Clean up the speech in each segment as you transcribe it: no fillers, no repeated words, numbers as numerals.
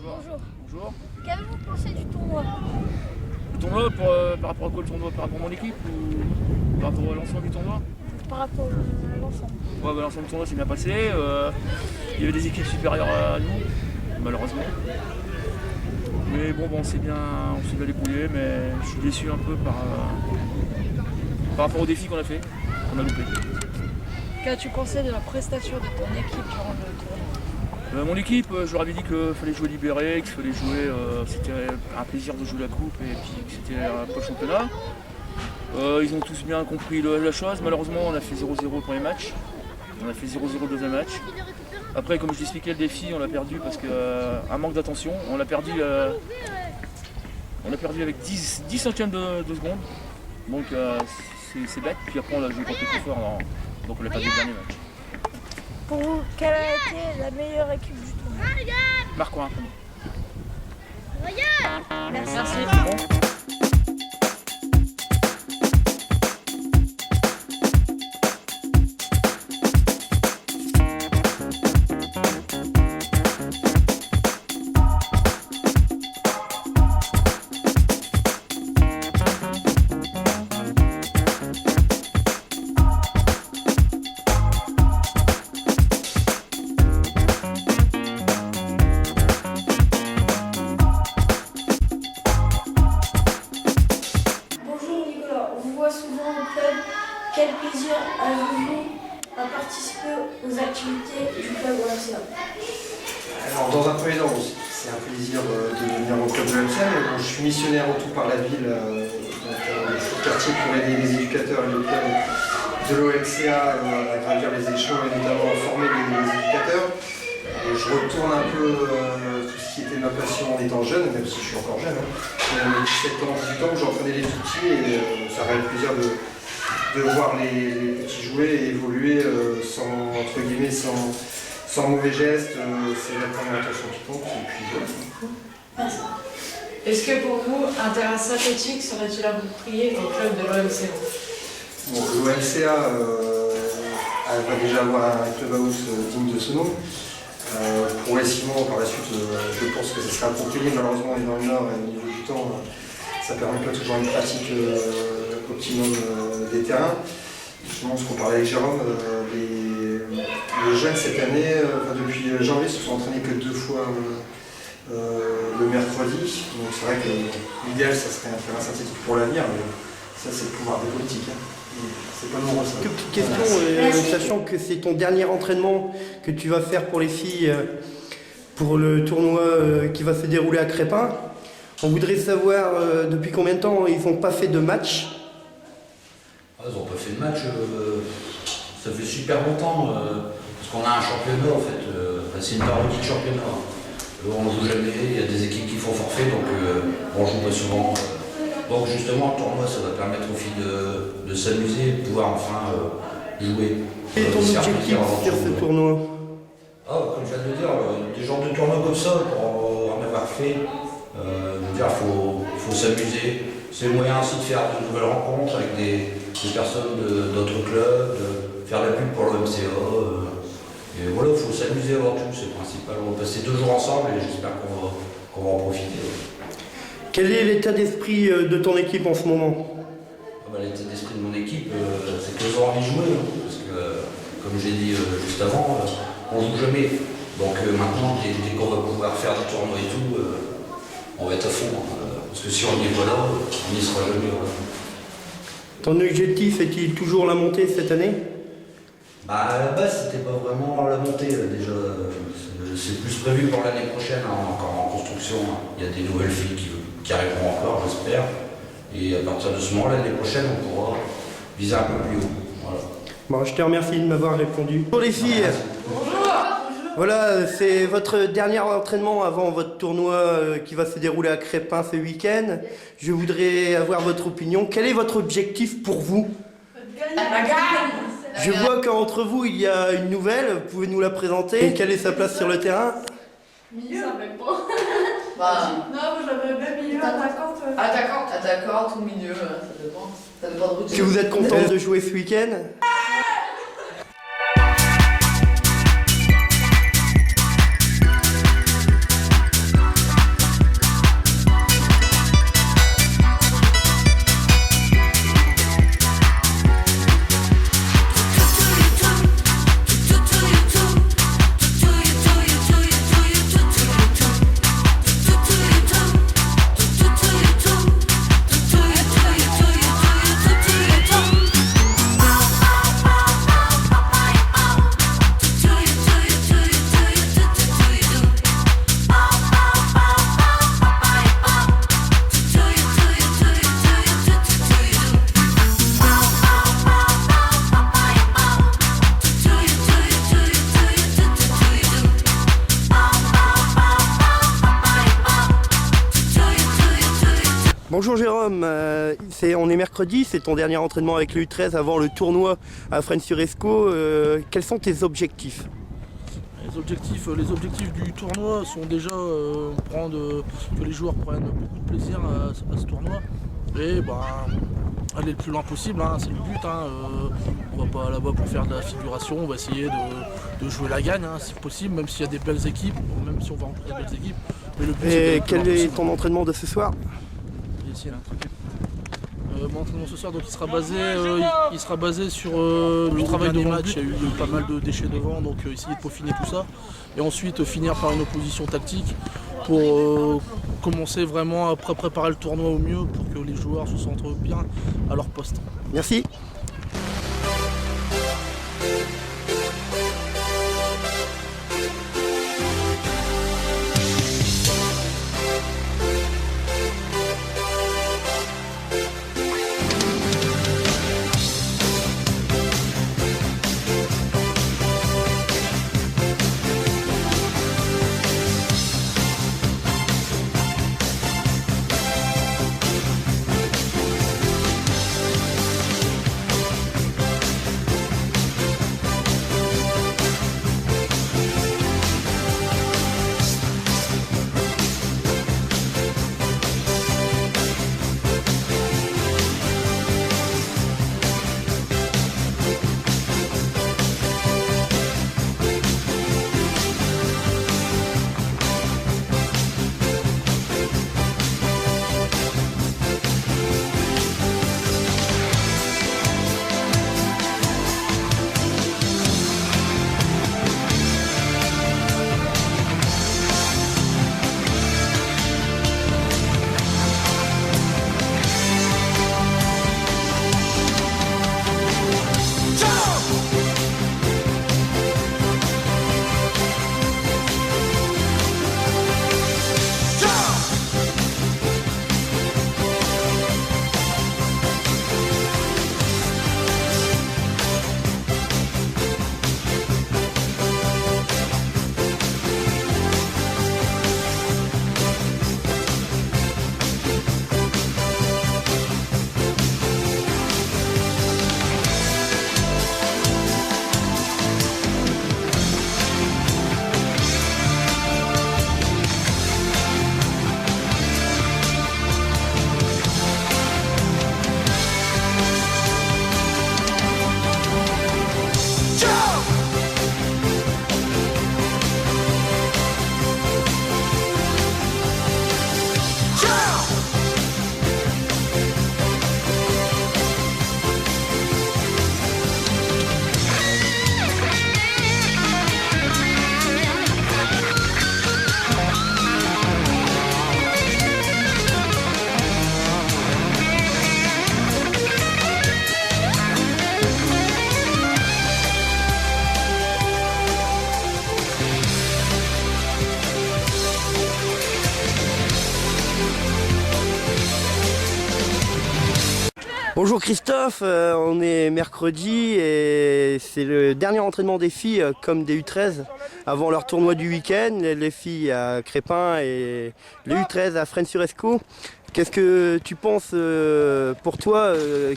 Bonjour. Bonjour. Qu'avez-vous pensé du tournoi? Le tournoi, par rapport à quoi le tournoi? Par rapport à mon équipe ou par rapport à l'ensemble du tournoi? Par rapport à l'ensemble. Ouais, bah, l'ensemble du tournoi s'est bien passé. Il y avait des équipes supérieures à nous, malheureusement. Mais bon, on s'est bien débrouillé, mais je suis déçu un peu par rapport au défi qu'on a fait, qu'on a loupé. Qu'as-tu pensé de la prestation de ton équipe durant le tournoi? Mon équipe, je leur avais dit qu'il fallait jouer libéré, qu'il fallait jouer, c'était un plaisir de jouer la coupe et puis que c'était pas le championnat. Ils ont tous bien compris la chose. Malheureusement, on a fait 0-0 le premier match. On a fait 0-0 le deuxième match. Après, comme je t'expliquais, le défi, on l'a perdu parce qu'un manque d'attention. On l'a perdu avec 10 centièmes de seconde. Donc c'est bête. Puis après, on l'a joué contre le plus fort. Donc on l'a perdu le dernier match. Pour vous, quelle a été la meilleure équipe du tournoi? Marquois. Merci. Souvent au club, quel plaisir avez-vous à participer aux activités du club OMCA? Alors, dans un premier temps, c'est un plaisir de venir au club de l'OMCA, mais bon, je suis missionnaire en tout par la ville, le quartier pour aider les éducateurs et le club de l'OMCA à gravir les échelons et notamment à former les éducateurs. Et je retourne un peu tout ce qui était ma passion en étant jeune, même si je suis encore jeune. Hein. 17 ans, 18 ans, j'entraînais les petits et ça m'a le plaisir de voir les petits jouer et évoluer sans mauvais gestes. C'est la première attention qui compte. Et puis voilà. Est-ce que pour vous, un terrain synthétique serait-il approprié au club de l'OMCA? Bon, l'OMCA va déjà avoir un clubhouse digne de ce nom. Progressivement, par la suite, je pense que ça sera approprié. Malheureusement, on est dans le Nord et au niveau du temps, ça ne permet pas toujours une pratique optimum des terrains. Justement, ce qu'on parlait avec Jérôme, les jeunes cette année, depuis janvier, se sont entraînés que 2 fois le mercredi. Donc c'est vrai que l'idéal, ça serait un terrain synthétique pour l'avenir, mais ça, c'est le pouvoir des politiques. Hein. C'est pas mon rôle, ça. Petite question, sachant que c'est ton dernier entraînement que tu vas faire pour les filles pour le tournoi qui va se dérouler à Crépin, on voudrait savoir depuis combien de temps ils n'ont pas fait de match? Ils n'ont pas fait de match, ça fait super longtemps, parce qu'on a un championnat en fait, c'est une parodie de championnat. On ne joue jamais, il y a des équipes qui font forfait, donc on ne joue pas souvent. Donc justement, le tournoi, ça va permettre aux filles de s'amuser, de pouvoir enfin jouer. Quel est ton objectif sur ce tournoi? Comme je viens de le dire, des genres de tournois comme ça, pour en avoir fait, il faut s'amuser. C'est le moyen aussi de faire de nouvelles rencontres avec des personnes d'autres clubs, de faire la pub pour l'OMCA. Et voilà, il faut s'amuser avant tout, c'est le principal. On va passer 2 jours ensemble et j'espère qu'on va en profiter. Quel est l'état d'esprit de ton équipe en ce moment? L'état d'esprit de mon équipe, c'est qu'ils ont envie de jouer, hein, parce que, comme j'ai dit juste avant, on joue jamais. Donc maintenant, dès qu'on va pouvoir faire des tournois et tout, on va être à fond. Parce que si on n'y est pas là, on n'y sera jamais. Voilà. Ton objectif est-il toujours la montée cette année? À la base, c'était pas vraiment la montée déjà. C'est plus prévu pour l'année prochaine, hein, encore en construction. Il y a des nouvelles filles qui arriveront encore, j'espère. Et à partir de ce moment, l'année prochaine, on pourra viser un peu plus haut. Voilà. Bon, je te remercie de m'avoir répondu. Pour les filles, Bonjour. voilà, c'est votre dernier entraînement avant votre tournoi qui va se dérouler à Crépin ce week-end. Je voudrais avoir votre opinion. Quel est votre objectif pour vous? La gagne. Je vois qu'entre vous, il y a une nouvelle. Vous pouvez nous la présenter? Et quelle est sa place sur le terrain? Milieu, ça fait pas. Non, j'avais bien milieu, attaquante. Attaquante ou milieu, ça dépend. Ça dépend de Est-ce que vous êtes contente de jouer ce week-end? Bonjour Jérôme, on est mercredi, c'est ton dernier entraînement avec le U13 avant le tournoi à Fresnes-sur-Escaut. Quels sont tes objectifs ? Les objectifs du tournoi sont déjà que les joueurs prennent beaucoup de plaisir à ce tournoi et aller le plus loin possible, hein, c'est le but. On va pas là-bas pour faire de la figuration, on va essayer de jouer la gagne si possible, même s'il y a des belles équipes, même si on va rencontrer des belles équipes. Mais le but, et quel est ton entraînement de ce soir ? Mon entraînement ce soir, donc il sera basé sur le travail de match. Il y a eu pas mal de déchets devant, donc essayer de peaufiner tout ça. Et ensuite finir par une opposition tactique pour commencer vraiment à préparer le tournoi au mieux pour que les joueurs se sentent bien à leur poste. Merci. Bonjour Christophe, on est mercredi et c'est le dernier entraînement des filles comme des U13 avant leur tournoi du week-end, les filles à Crépin et les U13 à Fresnes-sur-Escaut. Qu'est-ce que tu penses pour toi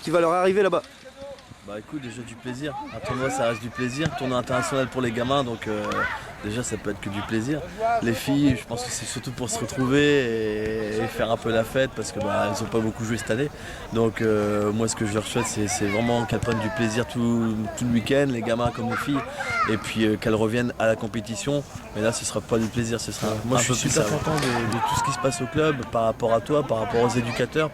qui va leur arriver là-bas ? Bah écoute, déjà du plaisir. Un tournoi ça reste du plaisir, un tournoi international pour les gamins, donc déjà ça peut être que du plaisir. Les filles, je pense que c'est surtout pour se retrouver et faire un peu la fête parce que elles n'ont pas beaucoup joué cette année. Donc moi ce que je leur souhaite c'est vraiment qu'elles prennent du plaisir tout le week-end, les gamins comme les filles, et puis qu'elles reviennent à la compétition. Mais là ce sera pas du plaisir, ce sera Moi je suis super content de tout ce qui se passe au club par rapport à toi, par rapport aux éducateurs,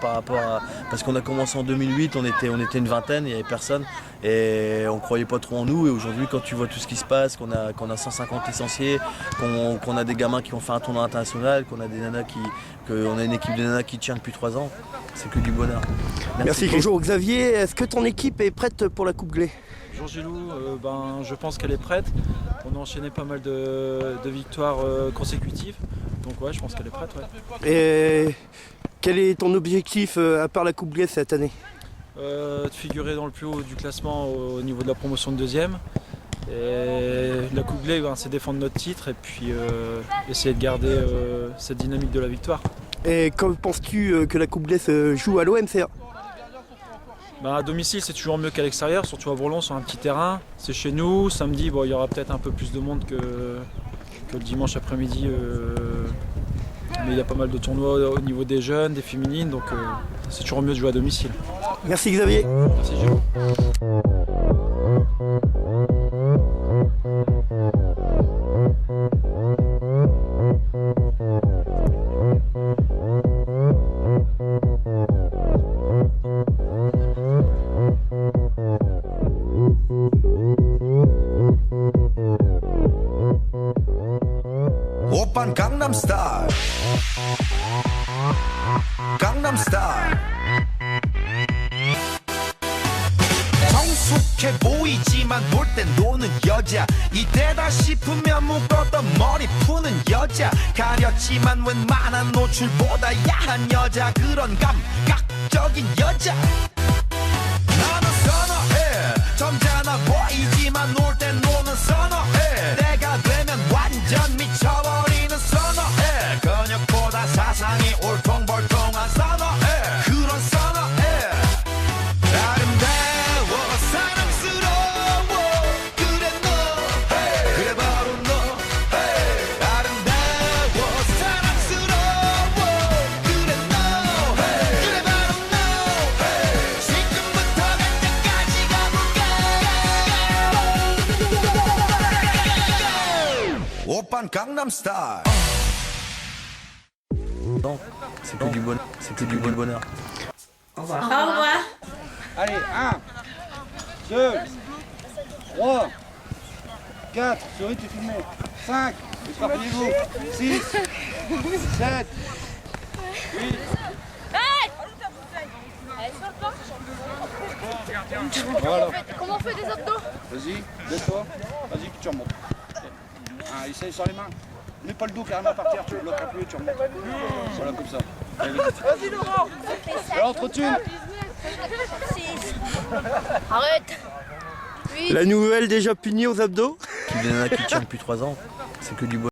parce qu'on a commencé en 2008, on était une vingtaine, il n'y avait personne et on croyait pas trop en nous, et aujourd'hui quand tu vois tout ce qui se passe, qu'on a 150 licenciés, qu'on a des gamins qui ont fait un tournoi international, qu'on a une équipe de nanas qui tient depuis 3 ans, c'est que du bonheur. Merci. Bonjour Xavier, est-ce que ton équipe est prête pour la Coupe Glé ? Bonjour Gilou, je pense qu'elle est prête. On a enchaîné pas mal de victoires consécutives. Donc ouais, je pense qu'elle est prête. Ouais. Et quel est ton objectif à part la Coupe Glé cette année ? De figurer dans le plus haut du classement au niveau de la promotion de 2e. Et la Coupe Glé, c'est défendre notre titre et puis essayer de garder cette dynamique de la victoire. Et quand penses-tu que la Coupe de l'Est joue à l'OMCA? Bah, à domicile, c'est toujours mieux qu'à l'extérieur, surtout à Bourlon sur un petit terrain. C'est chez nous. Samedi, bon, il y aura peut-être un peu plus de monde que le dimanche après-midi. Mais il y a pas mal de tournois au niveau des jeunes, des féminines, donc c'est toujours mieux de jouer à domicile. Merci Xavier. Merci Gilles. 오빤 강남스타일 강남스타일 성숙해 보이지만 놀 땐 노는 여자 이때다 싶으면 묶었던 머리 푸는 여자 가렸지만 웬만한 노출보다 야한 여자 그런 감각적인 여자 나는 선호해 점잖아 보이지만 놀 땐 노는 선호해 내가 되면 완전 미쳐버리는 선호해 근육보다 사상이 울퉁불퉁한 선호해 그런 선호해 아름다워 사랑스러워 그래 너 그래 바로 너 아름다워 사랑스러워 그래 너 그래 바로 너 지금부터 갈 때까지 가볼까 오빤 강남스타일 Non, c'est que du bonheur. C'était du bonheur. Au revoir. Allez, 1, 2, 3, 4, souris, tu filmé. 5, éparpillez-vous. 6, 7, 8. Voilà. Comment on fait des abdos? Vas-y, lève-toi. Vas-y, tu remontes. Ah, essaye sur les mains. Mets pas le dos carrément par terre, tu bloques un peu et tu remontes. Voilà, comme ça. Vas-y, Laurent. Alors, trop thune. Arrête. La nouvelle déjà punie aux abdos. Qui vient qui tient depuis 3 ans, c'est que du bonheur.